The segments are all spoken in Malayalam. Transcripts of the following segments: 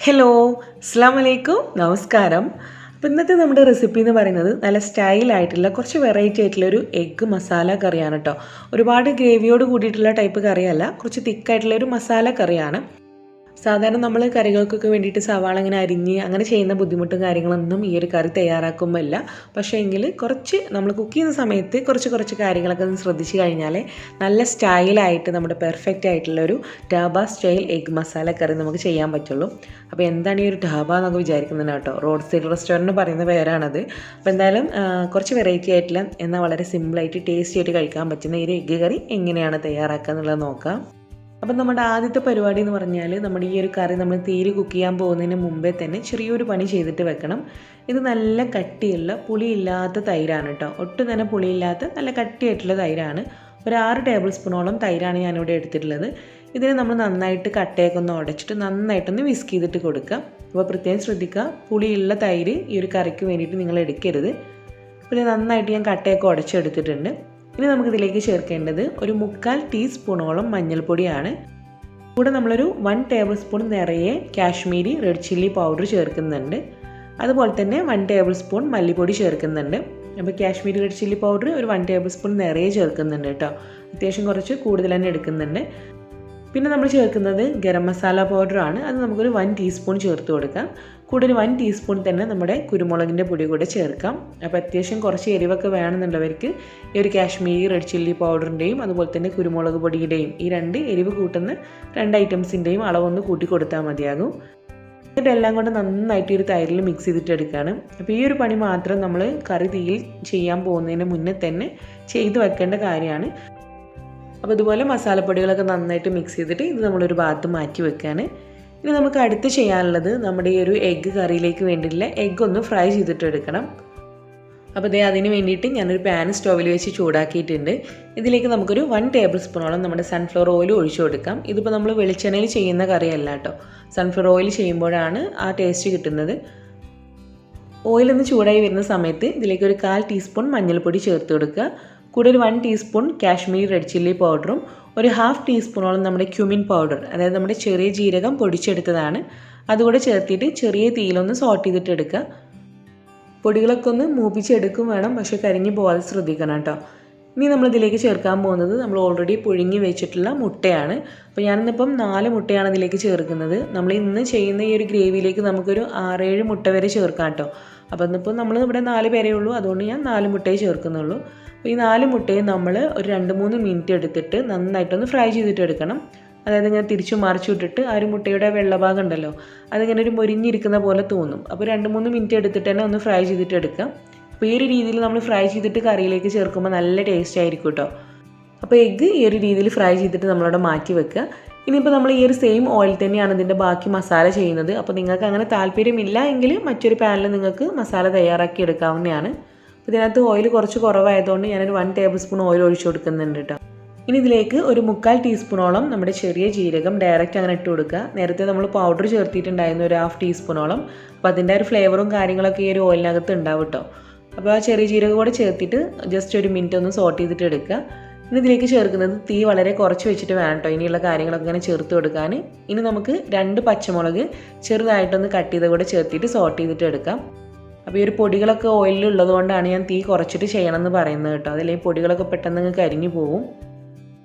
ഹലോ, അസ്സാം വലൈക്കും, നമസ്കാരം. അപ്പോൾ ഇന്നത്തെ നമ്മുടെ റെസിപ്പി എന്ന് പറയുന്നത് നല്ല സ്റ്റൈലായിട്ടുള്ള കുറച്ച് വെറൈറ്റി ആയിട്ടുള്ളൊരു എഗ്ഗ് മസാല കറിയാണ് കേട്ടോ. ഒരുപാട് ഗ്രേവിയോട് കൂടിയിട്ടുള്ള ടൈപ്പ് കറിയല്ല, കുറച്ച് തിക്കായിട്ടുള്ളൊരു മസാല കറിയാണ്. സാധാരണ നമ്മൾ കറികൾക്കൊക്കെ വേണ്ടിയിട്ട് സവാള അങ്ങനെ അരിഞ്ഞ് അങ്ങനെ ചെയ്യുന്ന ബുദ്ധിമുട്ടും കാര്യങ്ങളൊന്നും ഈ ഒരു കറി തയ്യാറാക്കുമ്പോൾ ഇല്ല. പക്ഷേ എങ്കിൽ കുറച്ച് നമ്മൾ കുക്ക് ചെയ്യുന്ന സമയത്ത് കുറച്ച് കാര്യങ്ങളൊക്കെ ഒന്ന് ശ്രദ്ധിച്ച് കഴിഞ്ഞാൽ നല്ല സ്റ്റൈലായിട്ട് നമ്മുടെ പെർഫെക്റ്റ് ആയിട്ടുള്ളൊരു ധാബ സ്റ്റൈൽ എഗ് മസാല കറി നമുക്ക് ചെയ്യാൻ പറ്റുള്ളൂ. അപ്പോൾ എന്താണ് ഈ ഒരു ധാബ എന്നൊക്കെ വിചാരിക്കുന്നത് കേട്ടോ, റോഡ് സൈഡ് റെസ്റ്റോറൻറ്റ് പറയുന്ന പേരാണത്. അപ്പോൾ എന്തായാലും കുറച്ച് വെറൈറ്റി ആയിട്ടുള്ള എന്നാൽ വളരെ സിമ്പിളായിട്ട് ടേസ്റ്റി ആയിട്ട് കഴിക്കാൻ പറ്റുന്ന ഈ ഒരു എഗ്ഗ് കറി എങ്ങനെയാണ് തയ്യാറാക്കുക എന്നുള്ളത് നോക്കാം. അപ്പം നമ്മുടെ ആദ്യത്തെ പരിപാടി എന്ന് പറഞ്ഞാൽ നമ്മുടെ ഈ ഒരു കറി നമ്മൾ തീരെ കുക്ക് ചെയ്യാൻ പോകുന്നതിന് മുമ്പേ തന്നെ ചെറിയൊരു പണി ചെയ്തിട്ട് വെക്കണം. ഇത് നല്ല കട്ടിയുള്ള പുളിയില്ലാത്ത തൈരാണ് കേട്ടോ, ഒട്ടും തന്നെ പുളിയില്ലാത്ത നല്ല കട്ടിയായിട്ടുള്ള തൈരാണ്. ഒരു 6 ടേബിൾ സ്പൂണോളം തൈരാണ് ഞാനിവിടെ എടുത്തിട്ടുള്ളത്. ഇതിനെ നമ്മൾ നന്നായിട്ട് കട്ടയൊക്കെ ഒന്ന് ഉടച്ചിട്ട് നന്നായിട്ടൊന്ന് വിസ്ക് ചെയ്തിട്ട് കൊടുക്കുക. അപ്പോൾ പ്രത്യേകം ശ്രദ്ധിക്കുക, പുളിയുള്ള തൈര് ഈ ഒരു കറിക്ക് വേണ്ടിയിട്ട് നിങ്ങൾ എടുക്കരുത്. അപ്പോൾ ഇത് നന്നായിട്ട് ഞാൻ കട്ടയൊക്കെ ഉടച്ചെടുത്തിട്ടുണ്ട്. ഇനി നമുക്കിതിലേക്ക് ചേർക്കേണ്ടത് ഒരു 1/4 ടീസ്പൂണോളം മഞ്ഞൾപ്പൊടിയാണ്. കൂടെ നമ്മളൊരു 1 ടേബിൾ സ്പൂൺ നിറയെ കാശ്മീരി റെഡ് ചില്ലി പൗഡർ ചേർക്കുന്നുണ്ട്. അതുപോലെ തന്നെ 1 ടേബിൾ സ്പൂൺ മല്ലിപ്പൊടി ചേർക്കുന്നുണ്ട്. അപ്പോൾ കാശ്മീരി റെഡ് ചില്ലി പൗഡർ ഒരു 1 ടേബിൾ സ്പൂൺ നിറയെ ചേർക്കുന്നുണ്ട് കേട്ടോ, അത്യാവശ്യം കുറച്ച് കൂടുതൽ തന്നെ എടുക്കുന്നുണ്ട്. പിന്നെ നമ്മൾ ചേർക്കുന്നത് ഗരം മസാല പൗഡറാണ്, അത് നമുക്കൊരു 1 ടീസ്പൂൺ ചേർത്ത് കൊടുക്കാം. കൂടെ ഒരു 1 ടീസ്പൂൺ തന്നെ നമ്മുടെ കുരുമുളകിൻ്റെ പൊടി കൂടെ ചേർക്കാം. അപ്പോൾ അത്യാവശ്യം കുറച്ച് എരിവൊക്കെ വേണമെന്നുള്ളവർക്ക് ഈ ഒരു കാശ്മീരി റെഡ് ചില്ലി പൗഡറിൻ്റെയും അതുപോലെ തന്നെ കുരുമുളക് പൊടിയുടെയും ഈ 2 എരിവ് കൂട്ടുന്ന 2 ഐറ്റംസിൻ്റെയും അളവൊന്ന് കൂട്ടി കൊടുത്താൽ മതിയാകും. ഇതെല്ലാം കൊണ്ട് നന്നായിട്ട് ഒരു തൈരിൽ മിക്സ് ചെയ്തിട്ട് എടുക്കുകയാണ്. അപ്പോൾ ഈ ഒരു പണി മാത്രം നമ്മൾ കറി തീയിൽ ചെയ്യാൻ പോകുന്നതിന് മുന്നേ തന്നെ ചെയ്ത് വെക്കേണ്ട കാര്യമാണ്. അപ്പോൾ ഇതുപോലെ മസാലപ്പൊടികളൊക്കെ നന്നായിട്ട് മിക്സ് ചെയ്തിട്ട് ഇത് നമ്മളൊരു ഭാഗത്ത് മാറ്റി വെക്കുകയാണ്. ഇനി നമുക്ക് അടുത്ത് ചെയ്യാനുള്ളത് നമ്മുടെ ഈ ഒരു എഗ്ഗ് കറിയിലേക്ക് വേണ്ടിയിട്ടുള്ള എഗ്ഗ് ഒന്ന് ഫ്രൈ ചെയ്തിട്ട് എടുക്കണം. അപ്പോൾ അതിന് വേണ്ടിയിട്ട് ഞാനൊരു പാൻ സ്റ്റോവിൽ വെച്ച് ചൂടാക്കിയിട്ടുണ്ട്. ഇതിലേക്ക് നമുക്കൊരു 1 ടേബിൾ സ്പൂണോളം നമ്മുടെ സൺഫ്ലവർ ഓയിൽ ഒഴിച്ചു കൊടുക്കാം. ഇതിപ്പോൾ നമ്മൾ വെളിച്ചെണ്ണയിൽ ചെയ്യുന്ന കറിയല്ല കേട്ടോ, സൺഫ്ലവർ ഓയിൽ ചെയ്യുമ്പോഴാണ് ആ ടേസ്റ്റ് കിട്ടുന്നത്. ഓയിലൊന്ന് ചൂടായി വരുന്ന സമയത്ത് ഇതിലേക്ക് ഒരു 1/4 ടീസ്പൂൺ മഞ്ഞൾപ്പൊടി ചേർത്ത് കൊടുക്കുക. കൂടെ ഒരു 1 ടീസ്പൂൺ കാശ്മീരി റെഡ് ചില്ലി പൗഡറും ഒരു 1/2 ടീസ്പൂണോളം നമ്മുടെ ക്യുമിൻ പൗഡർ, അതായത് നമ്മുടെ ചെറിയ ജീരകം പൊടിച്ചെടുത്തതാണ്, അതുകൂടെ ചേർത്തിട്ട് ചെറിയ തീയിലൊന്ന് സോട്ട് ചെയ്തിട്ട് എടുക്കുക. പൊടികളൊക്കെ ഒന്ന് മൂപ്പിച്ചെടുക്കും വേണം, പക്ഷേ കരിഞ്ഞ് പോകാതെ ശ്രദ്ധിക്കണം കേട്ടോ. ഇനി നമ്മളിതിലേക്ക് ചേർക്കാൻ പോകുന്നത് നമ്മൾ ഓൾറെഡി പുഴുങ്ങി വെച്ചിട്ടുള്ള മുട്ടയാണ്. അപ്പോൾ ഞാനിന്നിപ്പം 4 മുട്ടയാണ് ഇതിലേക്ക് ചേർക്കുന്നത്. നമ്മൾ ഇന്ന് ചെയ്യുന്ന ഈ ഒരു ഗ്രേവിയിലേക്ക് നമുക്കൊരു 6-7 മുട്ട വരെ ചേർക്കാം കേട്ടോ. അപ്പോൾ ഇന്നിപ്പോൾ നമ്മൾ ഇവിടെ 4 പേരേ ഉള്ളൂ, അതുകൊണ്ട് ഞാൻ 4 മുട്ടയെ ചേർക്കുന്നുള്ളൂ. അപ്പോൾ ഈ 4 മുട്ടയും നമ്മൾ ഒരു 2-3 മിനിറ്റ് എടുത്തിട്ട് നന്നായിട്ടൊന്ന് ഫ്രൈ ചെയ്തിട്ട് എടുക്കണം. അതായത് ഇങ്ങനെ തിരിച്ചു മറിച്ചു വിട്ടിട്ട് ആ ഒരു മുട്ടയുടെ വെള്ളഭാഗം ഉണ്ടല്ലോ, അതിങ്ങനെ ഒരു മൊരിഞ്ഞിരിക്കുന്ന പോലെ തോന്നും. അപ്പോൾ 2-3 മിനിറ്റ് എടുത്തിട്ട് തന്നെ ഒന്ന് ഫ്രൈ ചെയ്തിട്ട് എടുക്കാം. അപ്പോൾ ഈ ഒരു രീതിയിൽ നമ്മൾ ഫ്രൈ ചെയ്തിട്ട് കറിയിലേക്ക് ചേർക്കുമ്പോൾ നല്ല ടേസ്റ്റ് ആയിരിക്കും കേട്ടോ. അപ്പോൾ എഗ്ഗ് ഈ ഒരു രീതിയിൽ ഫ്രൈ ചെയ്തിട്ട് നമ്മളവിടെ മാറ്റി വെക്കുക. ഇനിയിപ്പോൾ നമ്മൾ ഈ ഒരു സെയിം ഓയിൽ തന്നെയാണ് ഇതിൻ്റെ ബാക്കി മസാല ചെയ്യുന്നത്. അപ്പോൾ നിങ്ങൾക്ക് അങ്ങനെ താല്പര്യമില്ല എങ്കിൽ മറ്റൊരു പാനിൽ നിങ്ങൾക്ക് മസാല തയ്യാറാക്കി എടുക്കാവുന്നതാണ്. അപ്പോൾ ഇതിനകത്ത് ഓയിൽ കുറച്ച് കുറവായതുകൊണ്ട് ഞാനൊരു 1 ടേബിൾ സ്പൂൺ ഓയിൽ ഒഴിച്ചു കൊടുക്കുന്നുണ്ട് കേട്ടോ. ഇനി ഇതിലേക്ക് ഒരു 1/4 ടീസ്പൂണോളം നമ്മുടെ ചെറിയ ജീരകം ഡയറക്റ്റ് അങ്ങനെ ഇട്ട് കൊടുക്കുക. നേരത്തെ നമ്മൾ പൗഡർ ചേർത്തിട്ടുണ്ടായിരുന്നു ഒരു 1/2 ടീസ്പൂണോളം. അപ്പോൾ അതിൻ്റെ ഒരു ഫ്ലേവറും കാര്യങ്ങളൊക്കെ ഈ ഒരു ഓയിലിനകത്ത് ഉണ്ടാവും കേട്ടോ. അപ്പോൾ ആ ചെറിയ ജീരകം കൂടെ ചേർത്തിട്ട് ജസ്റ്റ് ഒരു മിനിറ്റ് ഒന്ന് സോട്ട് ചെയ്തിട്ട് എടുക്കുക. ഇനി ഇതിലേക്ക് ചേർക്കുന്നത് തീ വളരെ കുറച്ച് വെച്ചിട്ട് വേണം കേട്ടോ ഇനിയുള്ള കാര്യങ്ങളൊക്കെ ഇങ്ങനെ ചേർത്ത് കൊടുക്കാൻ. ഇനി നമുക്ക് 2 പച്ചമുളക് ചെറുതായിട്ടൊന്ന് കട്ട് ചെയ്ത് കൂടെ ചേർത്തിട്ട് സോട്ട് ചെയ്തിട്ട് എടുക്കാം. അപ്പോൾ ഈ ഒരു പൊടികളൊക്കെ ഓയിലിൽ ഉള്ളതുകൊണ്ടാണ് ഞാൻ തീ കുറച്ചിട്ട് ചെയ്യണമെന്ന് പറയുന്നത് കേട്ടോ, അതില്ലെങ്കിൽ പൊടികളൊക്കെ പെട്ടെന്ന് നിങ്ങൾക്ക് കരിഞ്ഞു പോകും.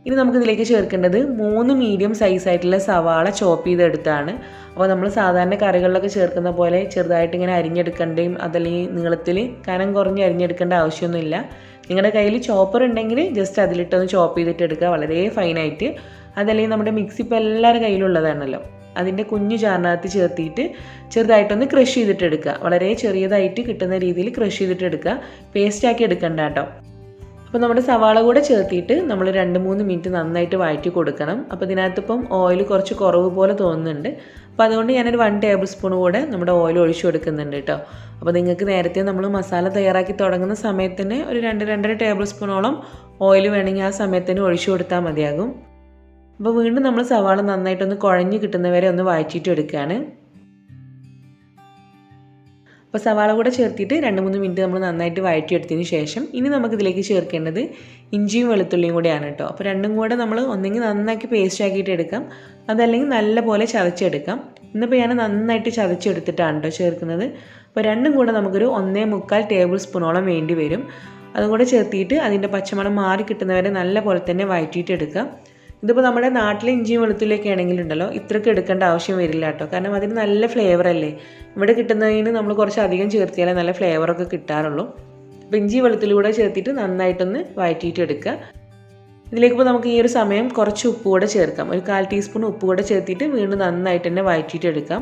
ഇനി നമുക്കിതിലേക്ക് ചേർക്കേണ്ടത് 3 മീഡിയം സൈസായിട്ടുള്ള സവാള ചോപ്പ് ചെയ്തെടുത്താണ്. അപ്പോൾ നമ്മൾ സാധാരണ കറികളിലൊക്കെ ചേർക്കുന്ന പോലെ ചെറുതായിട്ട് ഇങ്ങനെ അരിഞ്ഞെടുക്കേണ്ടയും അതല്ലെങ്കിൽ നീളത്തിൽ കനം കുറഞ്ഞ് അരിഞ്ഞെടുക്കേണ്ട ആവശ്യമൊന്നുമില്ല. നിങ്ങളുടെ കയ്യിൽ ചോപ്പർ ഉണ്ടെങ്കിൽ ജസ്റ്റ് അതിലിട്ടൊന്ന് ചോപ്പ് ചെയ്തിട്ട് എടുക്കുക, വളരെ ഫൈനായിട്ട്. അതല്ലെങ്കിൽ നമ്മുടെ മിക്സി ഇപ്പോൾ എല്ലാവരുടെ കയ്യിലുള്ളതാണല്ലോ, അതിൻ്റെ കുഞ്ഞു ജാറിനകത്ത് ചേർത്തിട്ട് ചെറുതായിട്ടൊന്ന് ക്രഷ് ചെയ്തിട്ട് എടുക്കുക. വളരെ ചെറിയതായിട്ട് കിട്ടുന്ന രീതിയിൽ ക്രഷ് ചെയ്തിട്ട് എടുക്കുക, പേസ്റ്റാക്കി എടുക്കണ്ട കേട്ടോ. അപ്പോൾ നമ്മുടെ സവാള കൂടെ ചേർത്തിട്ട് നമ്മൾ 2-3 മിനിറ്റ് നന്നായിട്ട് വഴറ്റി കൊടുക്കണം. അപ്പോൾ ഇതിനകത്തിപ്പം ഓയിൽ കുറച്ച് കുറവ് പോലെ തോന്നുന്നുണ്ട്. അപ്പോൾ അതുകൊണ്ട് ഞാനൊരു 1 ടേബിൾ സ്പൂൺ കൂടെ നമ്മുടെ ഓയിൽ ഒഴിച്ചു കൊടുക്കുന്നുണ്ട് കേട്ടോ. അപ്പോൾ നിങ്ങൾക്ക് നേരത്തെ നമ്മൾ മസാല തയ്യാറാക്കി തുടങ്ങുന്ന സമയത്ത് തന്നെ ഒരു 2-2.5 ടേബിൾ സ്പൂണോളം ഓയിൽ വേണമെങ്കിൽ ആ സമയത്ത് തന്നെ ഒഴിച്ചു കൊടുത്താൽ മതിയാകും. അപ്പോൾ വീണ്ടും നമ്മൾ സവാള നന്നായിട്ടൊന്ന് കുഴഞ്ഞ് കിട്ടുന്നവരെ ഒന്ന് വഴറ്റിയിട്ട് എടുക്കുകയാണ്. അപ്പോൾ സവാള കൂടെ ചേർത്തിട്ട് 2-3 മിനിറ്റ് നമ്മൾ നന്നായിട്ട് വഴറ്റിയെടുത്തതിന് ശേഷം ഇനി നമുക്കിതിലേക്ക് ചേർക്കേണ്ടത് ഇഞ്ചിയും വെളുത്തുള്ളിയും കൂടെയാണ് കേട്ടോ. അപ്പോൾ രണ്ടും കൂടെ നമ്മൾ ഒന്നെങ്കിൽ നന്നാക്കി പേസ്റ്റ് ആക്കിയിട്ട് എടുക്കാം, അതല്ലെങ്കിൽ നല്ല പോലെ ചതച്ചെടുക്കാം. ഇന്നിപ്പോൾ ഞാൻ നന്നായിട്ട് ചതച്ചെടുത്തിട്ടാണ് കേട്ടോ ചേർക്കുന്നത്. അപ്പോൾ രണ്ടും കൂടെ നമുക്കൊരു 1.25 ടേബിൾ സ്പൂണോളം വേണ്ടി വരും. അതും കൂടെ ചേർത്തിട്ട് അതിൻ്റെ പച്ചമണം മാറി കിട്ടുന്നവരെ നല്ല പോലെ തന്നെ വഴറ്റിയിട്ട് എടുക്കാം. ഇതിപ്പോൾ നമ്മുടെ നാട്ടിലെ ഇഞ്ചിയും വെളുത്തുള്ളിയൊക്കെ ആണെങ്കിലുണ്ടല്ലോ ഇത്രയ്ക്ക് എടുക്കേണ്ട ആവശ്യം വരില്ല കേട്ടോ. കാരണം അതിന് നല്ല ഫ്ലേവർ അല്ലേ. ഇവിടെ കിട്ടുന്നതിന് നമ്മൾ കുറച്ച് അധികം ചേർത്തിയാലേ നല്ല ഫ്ലേവറൊക്കെ കിട്ടാറുള്ളൂ. അപ്പോൾ ഇഞ്ചി വെളുത്തുള്ളി കൂടെ ചേർത്തിട്ട് നന്നായിട്ടൊന്ന് വഴറ്റിയിട്ട് എടുക്കുക. ഇതിലേക്ക് ഇപ്പോൾ നമുക്ക് ഈ ഒരു സമയം കുറച്ച് ഉപ്പ് കൂടെ ചേർക്കാം. ഒരു 1/4 ടീസ്പൂൺ ഉപ്പ് കൂടെ ചേർത്തിട്ട് വീണ്ടും നന്നായിട്ട് തന്നെ വഴറ്റിയിട്ട് എടുക്കാം.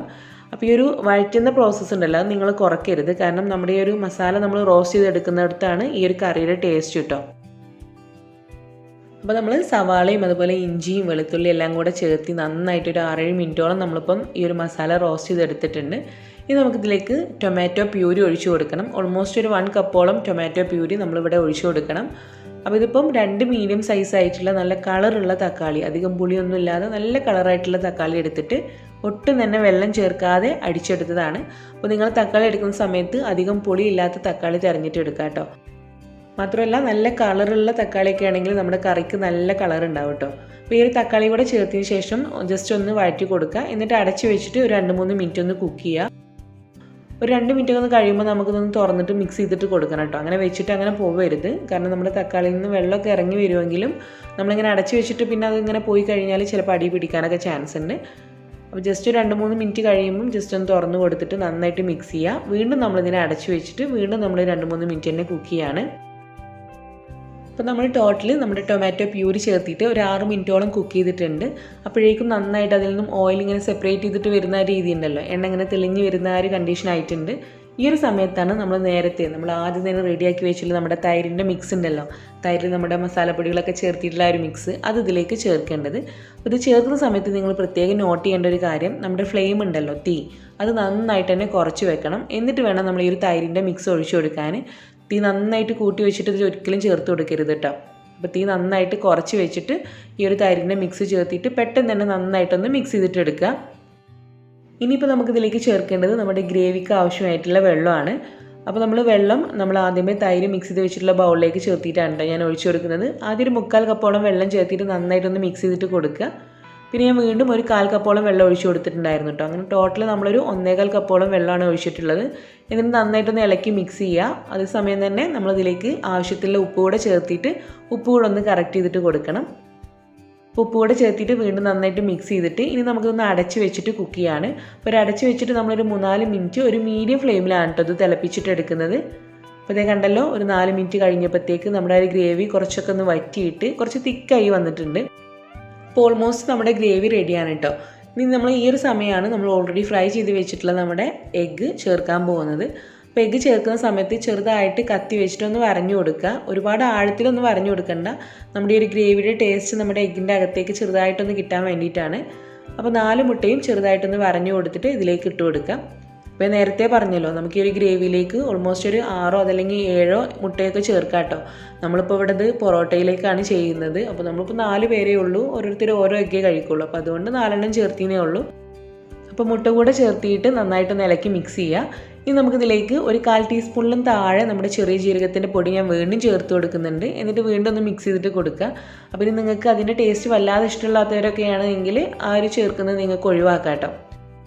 അപ്പോൾ ഈ ഒരു വഴറ്റുന്ന പ്രോസസ്സ് ഉണ്ടല്ലോ അത് നിങ്ങൾ കുറയ്ക്കരുത്. കാരണം നമ്മുടെ ഈ ഒരു മസാല നമ്മൾ റോസ്റ്റ് ചെയ്തെടുക്കുന്നിടത്താണ് ഈ ഒരു കറിയുടെ ടേസ്റ്റ് കിട്ടും. അപ്പോൾ നമ്മൾ സവാളയും അതുപോലെ ഇഞ്ചിയും വെളുത്തുള്ളി എല്ലാം കൂടെ ചേർത്ത് നന്നായിട്ട് ഒരു 6-7 മിനിറ്റോളം നമ്മളിപ്പം ഈ ഒരു മസാല റോസ്റ്റ് ചെയ്തെടുത്തിട്ടുണ്ട്. ഇനി നമുക്കിതിലേക്ക് ടൊമാറ്റോ പ്യൂരി ഒഴിച്ചു കൊടുക്കണം. ഓൾമോസ്റ്റ് ഒരു 1 കപ്പോളം ടൊമാറ്റോ പ്യൂരി നമ്മളിവിടെ ഒഴിച്ചു കൊടുക്കണം. അപ്പോൾ ഇതിപ്പം 2 മീഡിയം സൈസ് ആയിട്ടുള്ള നല്ല കളറുള്ള തക്കാളി, അധികം പുളിയൊന്നും ഇല്ലാതെ നല്ല കളറായിട്ടുള്ള തക്കാളി എടുത്തിട്ട് ഒട്ടും തന്നെ വെള്ളം ചേർക്കാതെ അടിച്ചെടുത്തതാണ്. അപ്പോൾ നിങ്ങൾ തക്കാളി എടുക്കുന്ന സമയത്ത് അധികം പുളി ഇല്ലാത്ത തക്കാളി തിരഞ്ഞിട്ട് എടുക്കുക കേട്ടോ. മാത്രമല്ല നല്ല കളറുള്ള തക്കാളിയൊക്കെ ആണെങ്കിൽ നമ്മുടെ കറിക്ക് നല്ല കളർ ഉണ്ടാവും കേട്ടോ. അപ്പോൾ ഈ ഒരു തക്കാളി കൂടെ ചേർത്തതിന് ശേഷം ജസ്റ്റ് ഒന്ന് വഴറ്റി കൊടുക്കുക. എന്നിട്ട് അടച്ച് വെച്ചിട്ട് ഒരു 2-3 മിനിറ്റ് ഒന്ന് കുക്ക് ചെയ്യുക. ഒരു 2 മിനിറ്റ് ഒന്ന് കഴിയുമ്പോൾ നമുക്കിതൊന്ന് തുറന്നിട്ട് മിക്സ് ചെയ്തിട്ട് കൊടുക്കണം കേട്ടോ. അങ്ങനെ വെച്ചിട്ട് അങ്ങനെ പോവരുത്. കാരണം നമ്മുടെ തക്കാളിയിൽ നിന്ന് വെള്ളമൊക്കെ ഇറങ്ങി വരുമെങ്കിലും നമ്മളിങ്ങനെ അടച്ച് വെച്ചിട്ട് പിന്നെ അതിങ്ങനെ പോയി കഴിഞ്ഞാൽ ചിലപ്പോൾ അടി പിടിക്കാനൊക്കെ ചാൻസ് ഉണ്ട്. അപ്പോൾ ജസ്റ്റ് 2-3 മിനിറ്റ് കഴിയുമ്പം ജസ്റ്റ് ഒന്ന് തുറന്ന് കൊടുത്തിട്ട് നന്നായിട്ട് മിക്സ് ചെയ്യുക. വീണ്ടും നമ്മളിതിനെ അടച്ച് വെച്ചിട്ട് വീണ്ടും നമ്മൾ 2-3 മിനിറ്റ് തന്നെ കുക്ക് ചെയ്യാണ്. അപ്പോൾ നമ്മൾ ടോട്ടൽ നമ്മുടെ ടൊമാറ്റോ പ്യൂരി ചേർത്തിട്ട് ഒരു 6 മിനിറ്റോളം കുക്ക് ചെയ്തിട്ടുണ്ട്. അപ്പോഴേക്കും നന്നായിട്ട് അതിൽ നിന്നും ഓയിൽ ഇങ്ങനെ സെപ്പറേറ്റ് ചെയ്തിട്ട് വരുന്ന രീതി ഉണ്ടല്ലോ, എണ്ണ ഇങ്ങനെ തെളിഞ്ഞ് വരുന്ന ഒരു കണ്ടീഷൻ ആയിട്ടുണ്ട്. ഈ ഒരു സമയത്താണ് നമ്മൾ ആദ്യം തന്നെ റെഡിയാക്കി വെച്ചിട്ടുള്ള നമ്മുടെ തൈരിൻ്റെ മിക്സ് ഉണ്ടല്ലോ, തൈരിൽ നമ്മുടെ മസാലപ്പൊടികളൊക്കെ ചേർത്തിട്ടുള്ള ഒരു മിക്സ് അത് ഇതിലേക്ക് ചേർക്കേണ്ടത്. ഇത് ചേർക്കുന്ന സമയത്ത് നിങ്ങൾ പ്രത്യേകം നോട്ട് ചെയ്യേണ്ട ഒരു കാര്യം, നമ്മുടെ ഫ്ലെയിം ഉണ്ടല്ലോ, തീ അത് നന്നായിട്ട് തന്നെ കുറച്ച് വെക്കണം. എന്നിട്ട് വേണം നമ്മൾ ഈ ഒരു തൈരിൻ്റെ മിക്സ് ഒഴിച്ചു കൊടുക്കാൻ. തീ നന്നായിട്ട് കൂട്ടി വെച്ചിട്ട് ഇത് ഒരിക്കലും ചേർത്ത് കൊടുക്കരുത് കേട്ടോ. അപ്പോൾ തീ നന്നായിട്ട് കുറച്ച് വെച്ചിട്ട് ഈ ഒരു തൈരിൻ്റെ മിക്സ് ചേർത്തിട്ട് പെട്ടെന്ന് തന്നെ നന്നായിട്ടൊന്ന് മിക്സ് ചെയ്തിട്ട് എടുക്കുക. ഇനിയിപ്പോൾ നമുക്കിതിലേക്ക് ചേർക്കേണ്ടത് നമ്മുടെ ഗ്രേവിക്ക് ആവശ്യമായിട്ടുള്ള വെള്ളമാണ്. അപ്പോൾ നമ്മൾ ആദ്യമേ തൈര് മിക്സ് ചെയ്ത് വെച്ചിട്ടുള്ള ബൗളിലേക്ക് ചേർത്തിട്ടാണ് ഞാൻ ഒഴിച്ചു കൊടുക്കുന്നത്. ആദ്യം ഒരു 3/4 കപ്പോളം വെള്ളം ചേർത്തിട്ട് നന്നായിട്ടൊന്ന് മിക്സ് ചെയ്തിട്ട് കൊടുക്കുക. പിന്നെ ഞാൻ വീണ്ടും ഒരു 1/4 കപ്പോളം വെള്ളം ഒഴിച്ചു കൊടുത്തിട്ടുണ്ടായിരുന്നു കേട്ടോ. അങ്ങനെ ടോട്ടൽ നമ്മളൊരു 1.25 കപ്പോളം വെള്ളമാണ് ഒഴിച്ചിട്ടുള്ളത്. എന്നിട്ട് നന്നായിട്ടൊന്ന് ഇളക്കി മിക്സ് ചെയ്യുക. അതേസമയം തന്നെ നമ്മളിതിലേക്ക് ആവശ്യത്തിലുള്ള ഉപ്പ് കൂടെ ചേർത്തിട്ട് ഉപ്പ് കൂടെ ഒന്ന് കറക്റ്റ് ചെയ്തിട്ട് കൊടുക്കണം. ഉപ്പ് കൂടെ ചേർത്തിട്ട് വീണ്ടും നന്നായിട്ട് മിക്സ് ചെയ്തിട്ട് ഇനി നമുക്കൊന്ന് അടച്ച് വെച്ചിട്ട് കുക്ക് ചെയ്യാണ്. അപ്പോൾ ഒരു അടച്ച് വെച്ചിട്ട് നമ്മളൊരു 3-4 മിനിറ്റ് ഒരു മീഡിയം ഫ്ലെയിമിലാണ് കേട്ടോ ഇത് തിളപ്പിച്ചിട്ട് എടുക്കുന്നത്. അപ്പോൾ ഇതേ കണ്ടല്ലോ, ഒരു 4 മിനിറ്റ് കഴിഞ്ഞപ്പോഴത്തേക്ക് നമ്മുടെ ഒരു ഗ്രേവി കുറച്ചൊക്കെ ഒന്ന് വറ്റിയിട്ട് കുറച്ച് തിക്കായി വന്നിട്ടുണ്ട്. അപ്പോൾ ഓൾമോസ്റ്റ് നമ്മുടെ ഗ്രേവി റെഡിയാണ് കേട്ടോ. ഇനി നമ്മൾ ഈ ഒരു സമയമാണ് നമ്മൾ ഓൾറെഡി ഫ്രൈ ചെയ്ത് വെച്ചിട്ടുള്ള നമ്മുടെ എഗ്ഗ് ചേർക്കാൻ പോകുന്നത്. അപ്പോൾ എഗ്ഗ് ചേർക്കുന്ന സമയത്ത് ചെറുതായിട്ട് കത്തി വെച്ചിട്ടൊന്ന് വരഞ്ഞു കൊടുക്കുക. ഒരുപാട് ആഴത്തിലൊന്നും വരഞ്ഞു കൊടുക്കണ്ട. നമ്മുടെ ഈ ഒരു ഗ്രേവിയുടെ ടേസ്റ്റ് നമ്മുടെ എഗ്ഗിൻ്റെ അകത്തേക്ക് ചെറുതായിട്ടൊന്ന് കിട്ടാൻ വേണ്ടിയിട്ടാണ്. അപ്പോൾ 4 മുട്ടയും ചെറുതായിട്ടൊന്ന് വരഞ്ഞു കൊടുത്തിട്ട് ഇതിലേക്ക് ഇട്ട് കൊടുക്കുക. അപ്പോൾ നേരത്തെ പറഞ്ഞല്ലോ, നമുക്ക് ഈ ഒരു ഗ്രേവിയിലേക്ക് ഓൾമോസ്റ്റ് ഒരു 6 അതല്ലെങ്കിൽ 7 മുട്ടയൊക്കെ ചേർക്കാം കേട്ടോ. നമ്മളിപ്പോൾ ഇവിടെ ഇത് പൊറോട്ടയിലേക്കാണ് ചെയ്യുന്നത്. അപ്പോൾ നമ്മളിപ്പോൾ 4 പേരേ ഉള്ളൂ, ഓരോരുത്തർ ഓരോ എഗ്ഗേ കഴിക്കുള്ളൂ. അപ്പോൾ അതുകൊണ്ട് 4 ചേർത്തിനേ ഉള്ളൂ. അപ്പോൾ മുട്ട കൂടെ ചേർത്തിയിട്ട് നന്നായിട്ടൊന്ന് ഇളക്കി മിക്സ് ചെയ്യുക. ഇനി നമുക്കിതിലേക്ക് ഒരു 1/4 ടീസ്പൂണിലും താഴെ നമ്മുടെ ചെറിയ ജീരകത്തിൻ്റെ പൊടി ഞാൻ വീണ്ടും ചേർത്ത് കൊടുക്കുന്നുണ്ട്. എന്നിട്ട് വീണ്ടും ഒന്ന് മിക്സ് ചെയ്തിട്ട് കൊടുക്കുക. അപ്പോൾ ഇനി നിങ്ങൾക്ക് അതിൻ്റെ ടേസ്റ്റ് വല്ലാതെ ഇഷ്ടമില്ലാത്തവരൊക്കെയാണെങ്കിൽ ആ ഒരു ചേർക്കുന്നത് നിങ്ങൾക്ക് ഒഴിവാക്കാം കേട്ടോ.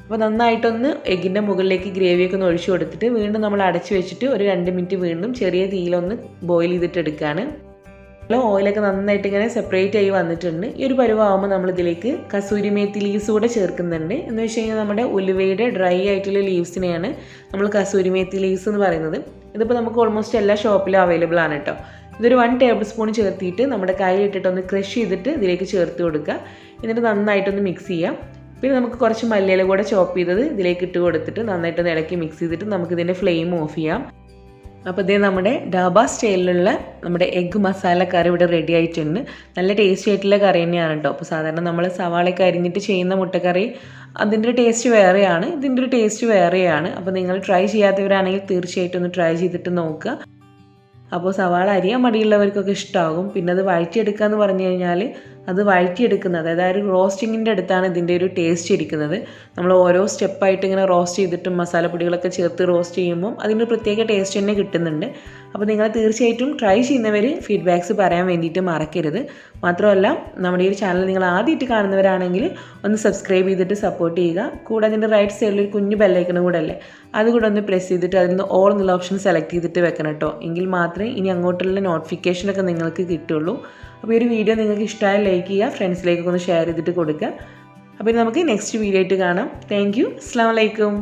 അപ്പോൾ നന്നായിട്ടൊന്ന് എഗ്ഗിൻ്റെ മുകളിലേക്ക് ഗ്രേവിയൊക്കെ ഒന്ന് ഒഴിച്ചു കൊടുത്തിട്ട് വീണ്ടും നമ്മൾ അടച്ച് വെച്ചിട്ട് ഒരു 2 മിനിറ്റ് വീണ്ടും ചെറിയ തീയിലൊന്ന് ബോയിൽ ചെയ്തിട്ട് എടുക്കുകയാണ്. ഓയിലൊക്കെ നന്നായിട്ട് ഇങ്ങനെ സെപ്പറേറ്റ് ആയി വന്നിട്ടുണ്ട്. ഈ ഒരു പരുവാകുമ്പോൾ നമ്മളിതിലേക്ക് കസൂരി മേത്തി ലീവ്സ് കൂടെ ചേർക്കുന്നുണ്ട്. എന്ന് വെച്ച് കഴിഞ്ഞാൽ നമ്മുടെ ഉലുവയുടെ ഡ്രൈ ആയിട്ടുള്ള ലീവ്സിനെയാണ് നമ്മൾ കസൂരി മേത്തി ലീവ്സ് എന്ന് പറയുന്നത്. ഇതിപ്പോൾ നമുക്ക് ഓൾമോസ്റ്റ് എല്ലാ ഷോപ്പിലും അവൈലബിൾ ആണ് കേട്ടോ. ഇതൊരു 1 ടേബിൾ സ്പൂൺ ചേർത്തിട്ട് നമ്മുടെ കയ്യിലിട്ടിട്ടൊന്ന് ക്രഷ് ചെയ്തിട്ട് ഇതിലേക്ക് ചേർത്ത് കൊടുക്കുക. എന്നിട്ട് നന്നായിട്ടൊന്ന് മിക്സ് ചെയ്യാം. പിന്നെ നമുക്ക് കുറച്ച് മല്ലിയില കൂടെ ചോപ്പ് ചെയ്തത് ഇതിലേക്ക് ഇട്ട് കൊടുത്തിട്ട് നന്നായിട്ടൊന്ന് ഇളക്കി മിക്സ് ചെയ്തിട്ട് നമുക്കിതിൻ്റെ ഫ്ലെയിം ഓഫ് ചെയ്യാം. അപ്പോൾ ഇതേ നമ്മുടെ ഡാബ സ്റ്റൈലിലുള്ള നമ്മുടെ എഗ്ഗ് മസാല കറി ഇവിടെ റെഡി ആയിട്ടുണ്ട്. നല്ല ടേസ്റ്റി ആയിട്ടുള്ള കറി തന്നെയാണ് കേട്ടോ. അപ്പോൾ സാധാരണ നമ്മൾ സവാളയൊക്കെ അരിഞ്ഞിട്ട് ചെയ്യുന്ന മുട്ടക്കറി അതിൻ്റെ ടേസ്റ്റ് വേറെയാണ്, ഇതിൻ്റെ ഒരു ടേസ്റ്റ് വേറെയാണ്. അപ്പോൾ നിങ്ങൾ ട്രൈ ചെയ്യാത്തവരാണെങ്കിൽ തീർച്ചയായിട്ടും ഒന്ന് ട്രൈ ചെയ്തിട്ട് നോക്കുക. അപ്പോൾ സവാള അരിയാൻ മടിയുള്ളവർക്കൊക്കെ ഇഷ്ടമാകും. പിന്നെ അത് വഴറ്റിയെടുക്കുക എന്ന് പറഞ്ഞു കഴിഞ്ഞാൽ അത് വഴറ്റിയെടുക്കുന്നത്, അതായത് റോസ്റ്റിങ്ങിൻ്റെ അടുത്താണ് ഇതിൻ്റെ ഒരു ടേസ്റ്റ് ഇരിക്കുന്നത്. നമ്മൾ ഓരോ സ്റ്റെപ്പായിട്ട് ഇങ്ങനെ റോസ്റ്റ് ചെയ്തിട്ടും മസാലപ്പൊടികളൊക്കെ ചേർത്ത് റോസ്റ്റ് ചെയ്യുമ്പോൾ അതിൻ്റെ പ്രത്യേക ടേസ്റ്റ് തന്നെ കിട്ടുന്നുണ്ട്. അപ്പോൾ നിങ്ങൾ തീർച്ചയായിട്ടും ട്രൈ ചെയ്യുന്നവർ ഫീഡ്ബാക്ക്സ് പറയാൻ വേണ്ടിയിട്ട് മറക്കരുത്. മാത്രമല്ല നമ്മുടെ ഈ ഒരു ചാനൽ നിങ്ങൾ ആദ്യമായിട്ട് കാണുന്നവരാണെങ്കിൽ ഒന്ന് സബ്സ്ക്രൈബ് ചെയ്തിട്ട് സപ്പോർട്ട് ചെയ്യുക. കൂടെ അതിൻ്റെ റൈറ്റ് സൈഡിൽ ഒരു കുഞ്ഞു ബെല്ലൈക്കണും കൂടെ അല്ലേ, അതുകൂടെ ഒന്ന് പ്രസ് ചെയ്തിട്ട് അതിൽ നിന്ന് ഓൾ എന്നുള്ള ഓപ്ഷൻ സെലക്ട് ചെയ്തിട്ട് വെക്കണം കേട്ടോ. എങ്കിൽ മാത്രമേ ഇനി അങ്ങോട്ടുള്ള നോട്ടിഫിക്കേഷനൊക്കെ നിങ്ങൾക്ക് കിട്ടുള്ളൂ. അപ്പോൾ ഈ ഒരു വീഡിയോ നിങ്ങൾക്ക് ഇഷ്ടമായാൽ ലൈക്ക് ചെയ്യുക, ഫ്രണ്ട്സിലേക്കൊക്കെ ഒന്ന് ഷെയർ ചെയ്തിട്ട് കൊടുക്കുക. അപ്പോൾ നമുക്ക് നെക്സ്റ്റ് വീഡിയോ ആയിട്ട് കാണാം. Thank you. അസ്സലാമു അലൈക്കും.